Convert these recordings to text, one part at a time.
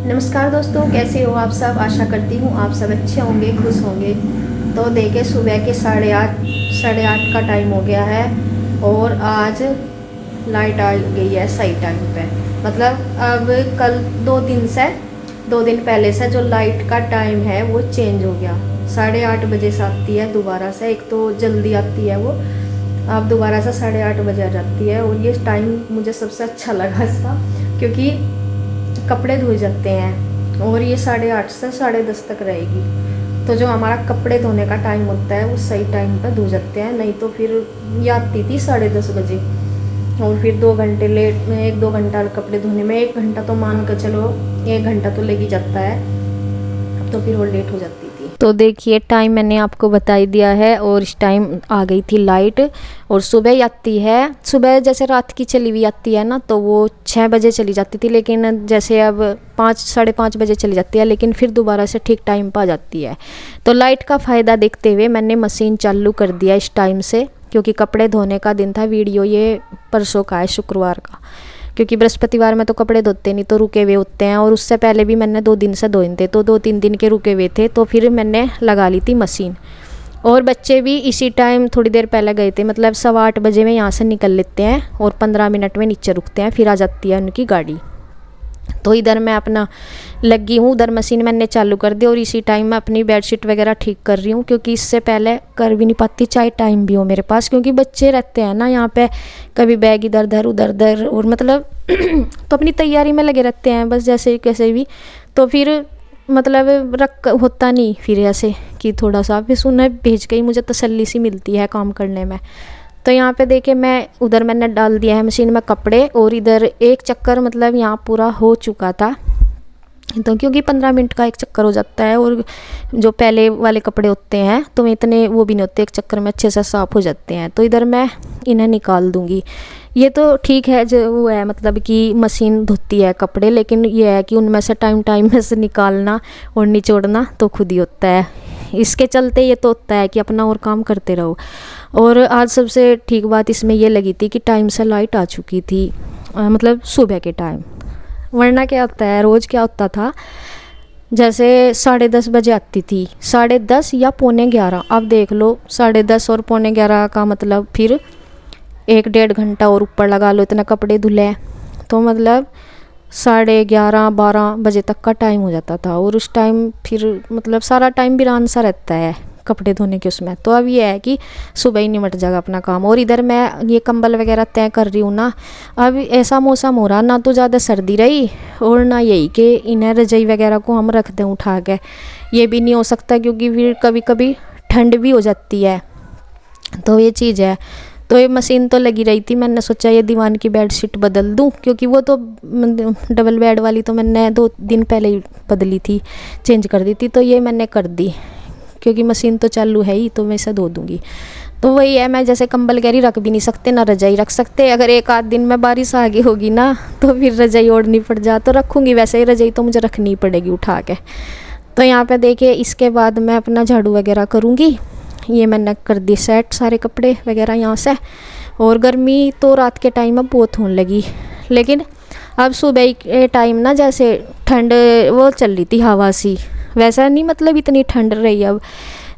नमस्कार दोस्तों, कैसे हो आप सब। आशा करती हूँ आप सब अच्छे होंगे, खुश होंगे। तो देखे सुबह के साढ़े आठ का टाइम हो गया है और आज लाइट आ गई है सही टाइम पे। मतलब अब कल 2 दिन पहले से जो लाइट का टाइम है वो चेंज हो गया। 8:30 बजे से आती है दोबारा से। एक तो जल्दी आती है वो, अब दोबारा से 8:30 बजे आ जाती है। और ये टाइम मुझे सबसे अच्छा लगा इसका, क्योंकि कपड़े धुल जाते हैं और ये 8:30 से 10:30 तक रहेगी। तो जो हमारा कपड़े धोने का टाइम होता है वो सही टाइम पर धो जाते हैं। नहीं तो फिर ये आती थी 10:30 बजे और फिर 2 घंटे लेट में, 1-2 घंटा कपड़े धोने में 1 घंटा तो मान कर चलो, 1 घंटा तो लग ही जाता है। तो फिर वो लेट हो जाती थी। तो देखिए टाइम मैंने आपको बता ही दिया है। और इस टाइम आ गई थी लाइट और सुबह आती है। सुबह जैसे रात की चली हुई आती है ना, तो वो 6 बजे चली जाती थी, लेकिन जैसे अब 5-5:30 बजे चली जाती है, लेकिन फिर दोबारा से ठीक टाइम पर आ जाती है। तो लाइट का फ़ायदा देखते हुए मैंने मशीन चालू कर दिया इस टाइम से, क्योंकि कपड़े धोने का दिन था। वीडियो ये परसों का है, शुक्रवार का, क्योंकि बृहस्पतिवार में तो कपड़े धोते नहीं, तो रुके हुए होते हैं। और उससे पहले भी मैंने 2 दिन से धोए थे, तो 2-3 दिन के रुके हुए थे। तो फिर मैंने लगा ली थी मशीन। और बच्चे भी इसी टाइम थोड़ी देर पहले गए थे, मतलब 8:15 बजे में यहाँ से निकल लेते हैं और 15 मिनट में नीचे रुकते हैं, फिर आ जाती है उनकी गाड़ी। तो इधर मैं अपना लगी हूँ, उधर मशीन मैंने चालू कर दी और इसी टाइम मैं अपनी बेडशीट वगैरह ठीक कर रही हूँ, क्योंकि इससे पहले कर भी नहीं पाती, चाहे टाइम भी हो मेरे पास, क्योंकि बच्चे रहते हैं ना यहाँ पे, कभी बैग इधर उधर उधर उधर, और मतलब तो अपनी तैयारी में लगे रहते हैं बस जैसे कैसे भी। तो फिर मतलब रख होता नहीं फिर ऐसे कि थोड़ा सा फिर उन्हें भेज के ही मुझे तसल्ली सी मिलती है काम करने में। तो यहाँ पे देखे मैं उधर मैंने डाल दिया है मशीन में कपड़े, और इधर एक चक्कर मतलब यहाँ पूरा हो चुका था। तो क्योंकि 15 मिनट का एक चक्कर हो जाता है, और जो पहले वाले कपड़े होते हैं तो इतने वो भी नहीं होते, एक चक्कर में अच्छे से साफ़ हो जाते हैं। तो इधर मैं इन्हें निकाल दूँगी। ये तो ठीक है जो वो है, मतलब कि मशीन धोती है कपड़े, लेकिन ये है कि उनमें से टाइम में से निकालना और निचोड़ना तो खुद ही होता है। इसके चलते ये तो होता है कि अपना और काम करते रहो। और आज सबसे ठीक बात इसमें ये लगी थी कि टाइम से लाइट आ चुकी थी, मतलब सुबह के टाइम। वरना क्या होता है, रोज़ क्या होता था, जैसे 10:30 बजे आती थी, 10:30 या 11:45। अब देख लो 10:30 और 11:45 का मतलब फिर 1-1.5 घंटा और ऊपर लगा लो, इतना कपड़े धुले। तो मतलब 11:30-12 बजे तक का टाइम हो जाता था। और उस टाइम फिर मतलब सारा टाइम वीरान सा रहता है कपड़े धोने के उसमें। तो अब ये है कि सुबह ही निमट जाएगा अपना काम। और इधर मैं ये कंबल वगैरह तय कर रही हूँ ना। अब ऐसा मौसम हो रहा, ना तो ज़्यादा सर्दी रही और ना यही कि इन्हें रजाई वगैरह को हम रख दें उठा के, ये भी नहीं हो सकता, क्योंकि फिर कभी कभी ठंड भी हो जाती है। तो ये चीज़ है। तो ये मशीन तो लगी रही थी, मैंने सोचा ये दीवान की बेडशीट बदल दूं, क्योंकि वो तो डबल बेड वाली तो मैंने 2 दिन पहले ही बदली थी, चेंज कर दी थी। तो ये मैंने कर दी, क्योंकि मशीन तो चालू है ही, तो मैं इसे धो दूँगी। तो वही है, मैं जैसे कंबल गहरी रख भी नहीं सकते, ना रजाई रख सकते। अगर एक आध दिन में बारिश आगे होगी ना, तो फिर रजाई ओढ़नी पड़ जा, तो रखूँगी। वैसे ही रजाई तो मुझे रखनी ही पड़ेगी उठा के। तो यहाँ पे देखिए, इसके बाद मैं अपना झाड़ू वगैरह करूँगी। ये मैंने कर दी सेट सारे कपड़े वगैरह यहाँ से। और गर्मी तो रात के टाइम में बहुत होने लगी, लेकिन अब सुबह के टाइम ना जैसे ठंड वो चल रही थी, हवा सी, वैसा नहीं मतलब इतनी ठंड रही अब,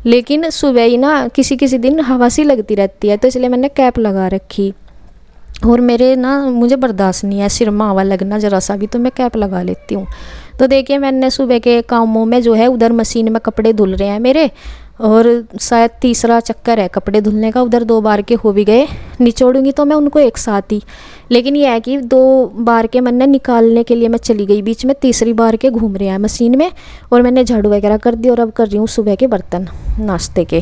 लेकिन सुबह ही ना किसी किसी दिन हवा सी लगती रहती है। तो इसलिए मैंने कैप लगा रखी। और मेरे ना मुझे बर्दाश्त नहीं है सिर में हवा लगना ज़रा सा भी, तो मैं कैप लगा लेती हूँ। तो देखिए मैंने सुबह के कामों में जो है, उधर मशीन में कपड़े धुल रहे हैं मेरे, और शायद तीसरा चक्कर है कपड़े धुलने का। उधर 2 बार के हो भी गए, निचोड़ूंगी तो मैं उनको एक साथ ही। लेकिन ये है कि 2 बार के मैंने निकालने के लिए मैं चली गई बीच में, तीसरी बार के घूम रहे हैं मशीन में। और मैंने झाड़ू वगैरह कर दी और अब कर रही हूँ सुबह के बर्तन नाश्ते के।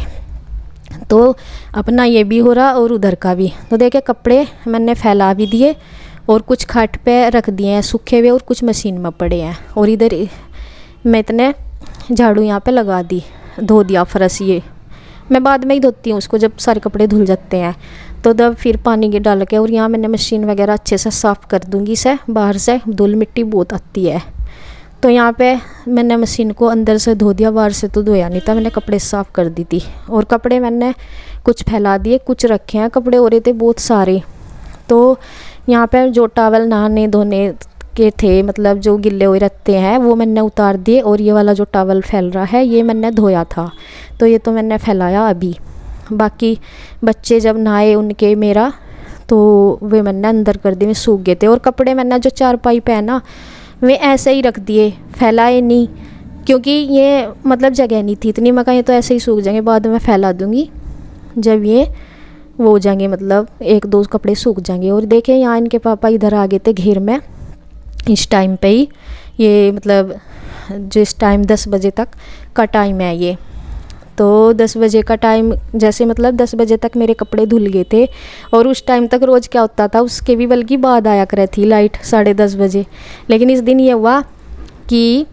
तो अपना ये भी हो रहा और उधर का भी। तो देखिए कपड़े मैंने फैला भी दिए और कुछ खाट पे रख दिए हैं सूखे हुए, और कुछ मशीन में पड़े हैं। और इधर मैं इतने झाड़ू यहाँ पे लगा दी, धो दिया फर्श। ये मैं बाद में ही धोती हूँ उसको, जब सारे कपड़े धुल जाते हैं तो तब फिर पानी के डाल के। और यहाँ मैंने मशीन वगैरह अच्छे से साफ़ कर दूँगी से, बाहर से धूल मिट्टी बहुत आती है। तो यहाँ पे मैंने मशीन को अंदर से धो दिया, बाहर से तो धोया नहीं था, मैंने कपड़े साफ़ कर दी थी। और कपड़े मैंने कुछ फैला दिए, कुछ रखे हैं, कपड़े हो रहे थे बहुत सारे। तो यहाँ पे जो टॉवल नहाने धोने के थे, मतलब जो गिल्ले हुए रहते हैं वो मैंने उतार दिए, और ये वाला जो टॉवल फैल रहा है ये मैंने धोया था, तो ये तो मैंने फैलाया अभी। बाकी बच्चे जब नहाए उनके मेरा, तो वे मैंने अंदर कर दिए, सूख गए थे। और कपड़े मैंने जो चारपाई पे है ना, वे ऐसे ही रख दिए, फैलाए नहीं, क्योंकि ये मतलब जगह नहीं थी इतनी। मैं कहा ये तो ऐसे ही सूख जाएंगे, बाद में फैला दूँगी जब ये वो हो जाएंगे, मतलब एक दो कपड़े सूख जाएंगे। और देखें यहाँ इनके पापा इधर आ गए थे घेर में इस टाइम पे ही, ये मतलब जिस टाइम 10 बजे तक का टाइम है ये, तो 10 बजे का टाइम, जैसे मतलब 10 बजे तक मेरे कपड़े धुल गए थे। और उस टाइम तक रोज़ क्या होता था, उसके भी बल्कि बाद आया करे थी लाइट 10:30 बजे। लेकिन इस दिन ये हुआ कि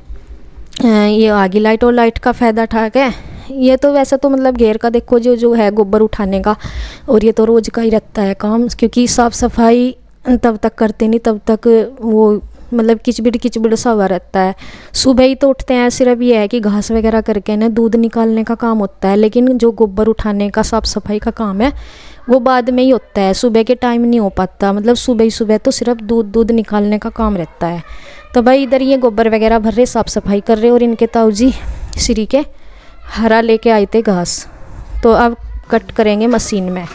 ये आ गई लाइट, और लाइट का फ़ायदा उठा के ये तो वैसे तो मतलब घेर का देखो जो है गोबर उठाने का, और ये तो रोज़ का ही रहता है काम, क्योंकि साफ़ सफाई तब तक करते नहीं, तब तक वो मतलब किचबिड़ सा हुआ रहता है। सुबह ही तो उठते हैं, सिर्फ ये है कि घास वगैरह करके ना दूध निकालने का काम होता है, लेकिन जो गोबर उठाने का साफ़ सफाई का काम है वो बाद में ही होता है, सुबह के टाइम नहीं हो पाता। मतलब सुबह ही सुबह तो सिर्फ दूध निकालने का काम रहता है। तो भाई इधर ये गोबर वगैरह भर रहे, साफ़ सफाई कर रहे, और इनके ताऊ जी श्री के हरा लेके आए थे घास, तो अब कट करेंगे मशीन में।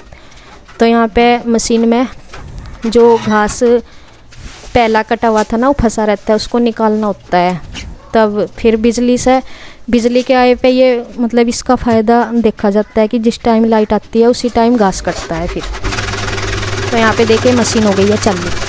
तो यहाँ पे मशीन में जो घास पहला कटा हुआ था ना, वो फंसा रहता है, उसको निकालना होता है। तब फिर बिजली के आए पे ये मतलब इसका फ़ायदा देखा जाता है कि जिस टाइम लाइट आती है उसी टाइम घास कटता है फिर। तो यहाँ पे देखिए मशीन हो गई है चालू।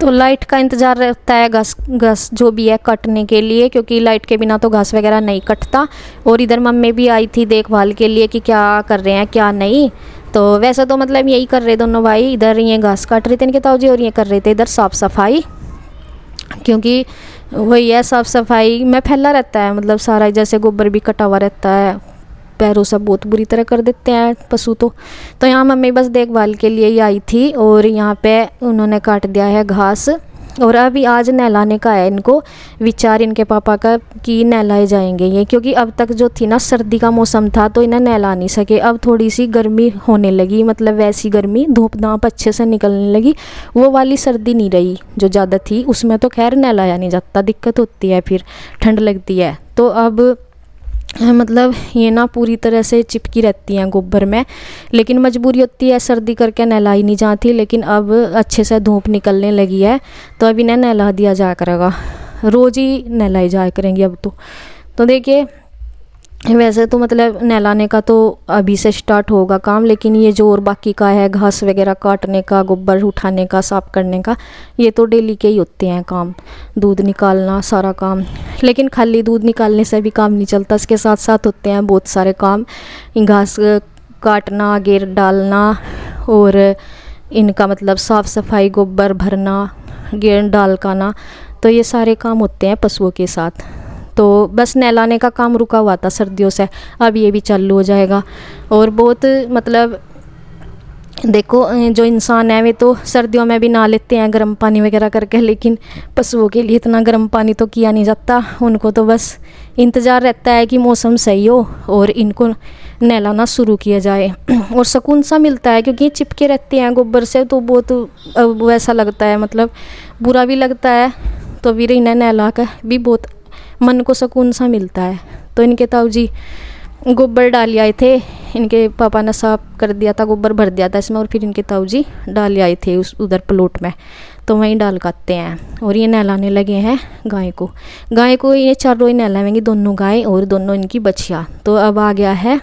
तो लाइट का इंतज़ार रहता है घास जो भी है कटने के लिए, क्योंकि लाइट के बिना तो घास वगैरह नहीं कटता। और इधर मम्मी भी आई थी देखभाल के लिए कि क्या कर रहे हैं क्या नहीं। तो वैसे तो मतलब यही कर रहे दोनों भाई, इधर ये घास काट रहे थे इनके ताऊ जी, और ये कर रहे थे इधर साफ़ सफाई, क्योंकि वही है साफ़ सफाई में फैला रहता है, मतलब सारा जैसे गोबर भी कटा हुआ रहता है, पैरों सब बहुत बुरी तरह कर देते हैं पशु तो यहाँ मम्मी बस देखभाल के लिए ही आई थी, और यहाँ पे उन्होंने काट दिया है घास। और अभी आज नहलाने का है इनको विचार इनके पापा का कि नहलाए जाएंगे ये, क्योंकि अब तक जो थी ना सर्दी का मौसम था तो इन्हें नहला नहीं सके। अब थोड़ी सी गर्मी होने लगी, मतलब वैसी गर्मी धूप धाप अच्छे से निकलने लगी, वो वाली सर्दी नहीं रही जो ज़्यादा थी, उसमें तो खैर नहलाया नहीं जाता, दिक्कत होती है, फिर ठंड लगती है। तो अब मतलब ये ना पूरी तरह से चिपकी रहती हैं गोबर में, लेकिन मजबूरी होती है, सर्दी करके नहलाई नहीं जाती। लेकिन अब अच्छे से धूप निकलने लगी है तो अब इन्हें नहला दिया जाया करेगा, रोज़ ही नहलाई जाया करेंगी अब तो देखिए वैसे तो मतलब नहलाने का तो अभी से स्टार्ट होगा काम, लेकिन ये जो और बाकी का है घास वगैरह काटने का, गोबर उठाने का, साफ़ करने का, ये तो डेली के ही होते हैं काम, दूध निकालना सारा काम। लेकिन खाली दूध निकालने से भी काम नहीं चलता, इसके साथ साथ होते हैं बहुत सारे काम, घास काटना, गेर डालना, और इनका मतलब साफ़ सफाई, गोबर भरना, गेर डाल काना, तो ये सारे काम होते हैं पशुओं के साथ। तो बस नहलाने का काम रुका हुआ था सर्दियों से, अब ये भी चालू हो जाएगा। और बहुत मतलब देखो जो इंसान है वे तो सर्दियों में भी नहा लेते हैं गर्म पानी वगैरह करके, लेकिन पशुओं के लिए इतना गर्म पानी तो किया नहीं जाता, उनको तो बस इंतज़ार रहता है कि मौसम सही हो और इनको नहलाना शुरू किया जाए। और सुकून सा मिलता है, क्योंकि चिपके रहते हैं गोबर से तो बहुत वैसा लगता है, मतलब बुरा भी लगता है, तो फिर इन्हें नहला कर भी बहुत मन को सुकून सा मिलता है। तो इनके ताऊ जी गोबर डाल आए थे, इनके पापा ने साफ कर दिया था, गोबर भर दिया था इसमें, और फिर इनके ताऊ जी डाल आए थे उधर प्लॉट में, तो वहीं डाल काटते हैं। और ये नहलाने लगे हैं गाय को ये चारों ही नहलाएंगी, दोनों गाय और दोनों इनकी बछिया। तो अब आ गया है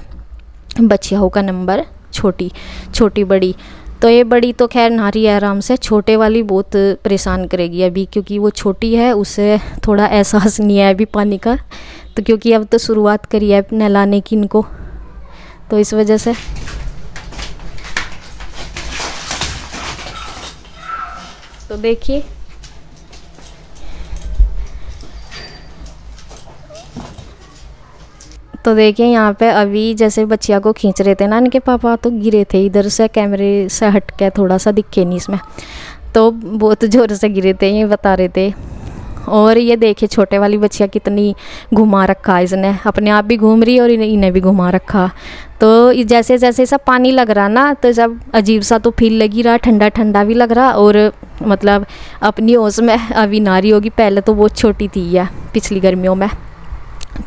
बछियाओं का नंबर, छोटी बड़ी। तो ये बड़ी तो खैर नहा रही है आराम से, छोटे वाली बहुत परेशान करेगी अभी, क्योंकि वो छोटी है, उसे थोड़ा एहसास नहीं है अभी पानी का, तो क्योंकि अब तो शुरुआत करी है नहलाने की इनको, तो इस वजह से तो देखिए तो देखिए यहाँ पे अभी जैसे बच्चिया को खींच रहे थे ना इनके पापा, तो गिरे थे इधर से, कैमरे से हट के थोड़ा सा दिखे नहीं इसमें, तो बहुत ज़ोर से गिरे थे, ये बता रहे थे। और ये देखिए छोटे वाली बच्चिया कितनी घुमा रखा है इसने, अपने आप भी घूम रही और इन्हें भी घुमा रखा। तो जैसे जैसे सब पानी लग रहा ना, तो जब अजीब सा तो फील लग ही रहा, ठंडा ठंडा भी लग रहा, और मतलब अपनी होश में अभी नारी होगी, पहले तो बहुत छोटी थी या पिछली गर्मियों में।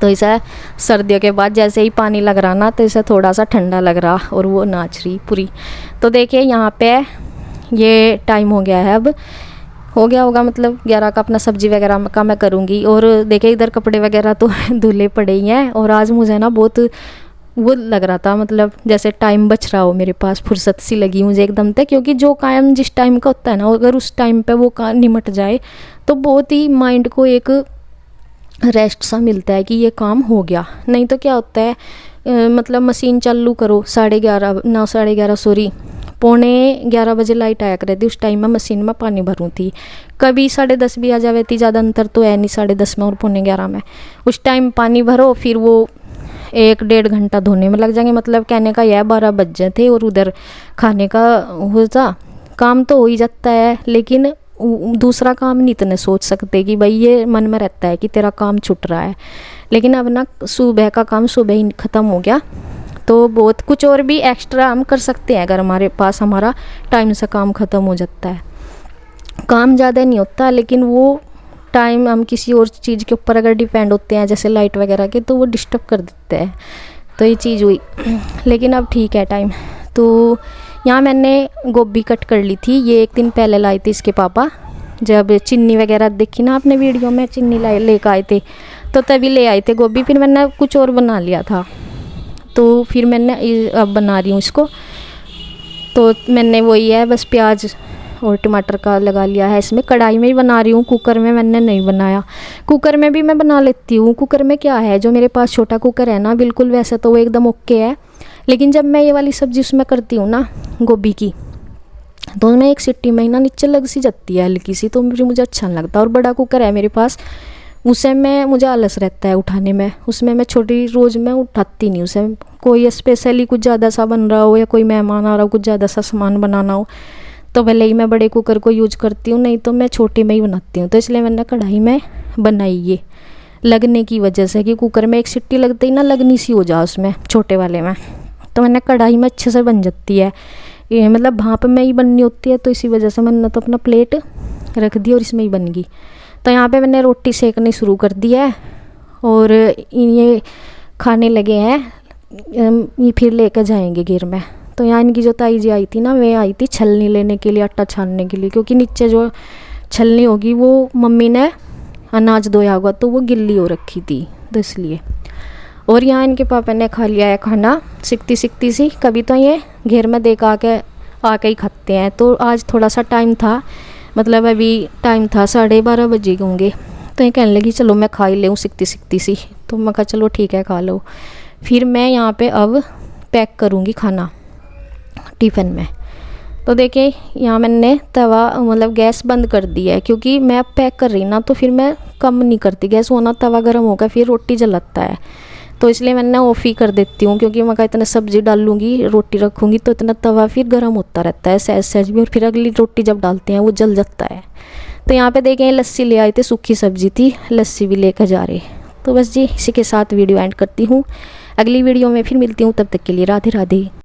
तो इसे सर्दियों के बाद जैसे ही पानी लग रहा ना, तो इसे थोड़ा सा ठंडा लग रहा और वो नाच रही पूरी। तो देखिए यहाँ पे ये टाइम हो गया है, अब हो गया होगा मतलब 11 का, अपना सब्जी वगैरह का मैं करूँगी। और देखिए इधर कपड़े वगैरह तो धुले पड़े ही हैं। और आज मुझे ना बहुत वो लग रहा था, मतलब जैसे टाइम बच रहा हो मेरे पास, फुर्सत सी लगी मुझे एकदम तक, क्योंकि जो काम जिस टाइम का होता है ना, अगर उस टाइम पे वो काम निमट जाए तो बहुत ही माइंड को एक रेस्ट सा मिलता है कि ये काम हो गया। नहीं तो क्या होता है, मतलब मशीन चालू करो 11:30 बजे लाइट आया करे थी, उस टाइम में मशीन में पानी भरूँ थी, कभी 10:30 भी आ जावे थी, ज़्यादा अंतर तो है नहीं 10:30 में और 11:45 में। उस टाइम पानी भरो, फिर वो 1-1.5 घंटा धोने में लग जाएंगे, मतलब कहने का यह 12 बज जाए थे, और उधर खाने का हो जा, काम तो हो ही जाता है, लेकिन दूसरा काम नहीं इतने सोच सकते कि भाई ये मन में रहता है कि तेरा काम छूट रहा है। लेकिन अब ना सुबह का काम सुबह ही ख़त्म हो गया, तो बहुत कुछ और भी एक्स्ट्रा हम कर सकते हैं अगर हमारे पास हमारा टाइम से काम ख़त्म हो जाता है। काम ज़्यादा नहीं होता, लेकिन वो टाइम हम किसी और चीज़ के ऊपर अगर डिपेंड होते हैं, जैसे लाइट वगैरह के, तो वो डिस्टर्ब कर देते हैं। तो ये चीज़ हुई, लेकिन अब ठीक है टाइम। तो यहाँ मैंने गोभी कट कर ली थी, ये 1 दिन पहले लाई थी इसके पापा, जब चिन्नी वगैरह देखी ना आपने वीडियो में, चिन्नी लेकर आए थे, तो तभी ले आए थे गोभी। फिर मैंने कुछ और बना लिया था, तो फिर मैंने अब बना रही हूँ इसको। तो मैंने वही है, बस प्याज और टमाटर का लगा लिया है इसमें। कढ़ाई में ही बना रही हूँ, कुकर में मैंने नहीं बनाया। कुकर में भी मैं बना लेती हूँ, कुकर में क्या है, जो मेरे पास छोटा कुकर है ना, बिल्कुल वैसे तो वो एकदम ओके है, लेकिन जब मैं ये वाली सब्ज़ी उसमें करती हूँ ना गोभी की, तो मैं 1 सीटी में ही ना नीचे लग सी जाती है हल्की सी, तो मुझे अच्छा नहीं लगता। और बड़ा कुकर है मेरे पास, उसे मैं मुझे आलस रहता है उठाने में, उसमें मैं छोटी रोज़ में उठाती नहीं उसे। कोई स्पेशली कुछ ज़्यादा सा बन रहा हो या कोई मेहमान आ रहा हो, कुछ ज़्यादा सा सामान बनाना हो, तो भले ही मैं बड़े कुकर को यूज करती हूँ, नहीं तो मैं छोटे में ही बनाती हूँ। तो इसलिए मैंने कढ़ाई में बनाई ये लगने की वजह से, कि कुकर में 1 सीटी लगते ही ना लगनी सी हो जा उसमें छोटे वाले में, तो मैंने कढ़ाई में अच्छे से बन जाती है ये, मतलब भाप में ही बननी होती है। तो इसी वजह से मैंने तो अपना प्लेट रख दी और इसमें ही बन गई। तो यहाँ पे मैंने रोटी सेकनी शुरू कर दी है, और ये खाने लगे हैं, ये फिर लेकर जाएंगे घेर में। तो यहाँ इनकी जो ताई जी आई थी ना, वे आई थी छलनी लेने के लिए, आटा छानने के लिए, क्योंकि नीचे जो छलनी होगी वो मम्मी ने अनाज धोया होगा, तो वो गिल्ली हो रखी थी, तो इसलिए। और यहाँ इनके पापा ने खा लिया है खाना सिकती सी, कभी तो ये घेर में देख आके ही खाते हैं। तो आज थोड़ा सा टाइम था, मतलब अभी टाइम था 12:30 बजे होंगे, तो ये कहने लगी चलो मैं खा ही ले सिकती सी, तो मैं कहा चलो ठीक है खा लो। फिर मैं यहाँ पे अब पैक करूँगी खाना टिफ़िन में। तो देखिए यहाँ मैंने तवा मतलब गैस बंद कर दी है, क्योंकि मैं अब पैक कर रही ना, तो फिर मैं कम नहीं करती गैस, होना तवा गर्म होगा फिर रोटी जलता है, तो इसलिए मैंने ऑफ ही कर देती हूँ। क्योंकि मैं इतना सब्जी डालूंगी, रोटी रखूँगी, तो इतना तवा फिर गर्म होता रहता है सहज सहज भी, और फिर अगली रोटी जब डालते हैं वो जल जाता है। तो यहाँ पे देखें लस्सी ले आए थे, सूखी सब्जी थी, लस्सी भी लेकर जा रहे। तो बस जी इसी के साथ वीडियो एंड करती हूँ, अगली वीडियो में फिर मिलती हूँ, तब तक के लिए राधे राधे।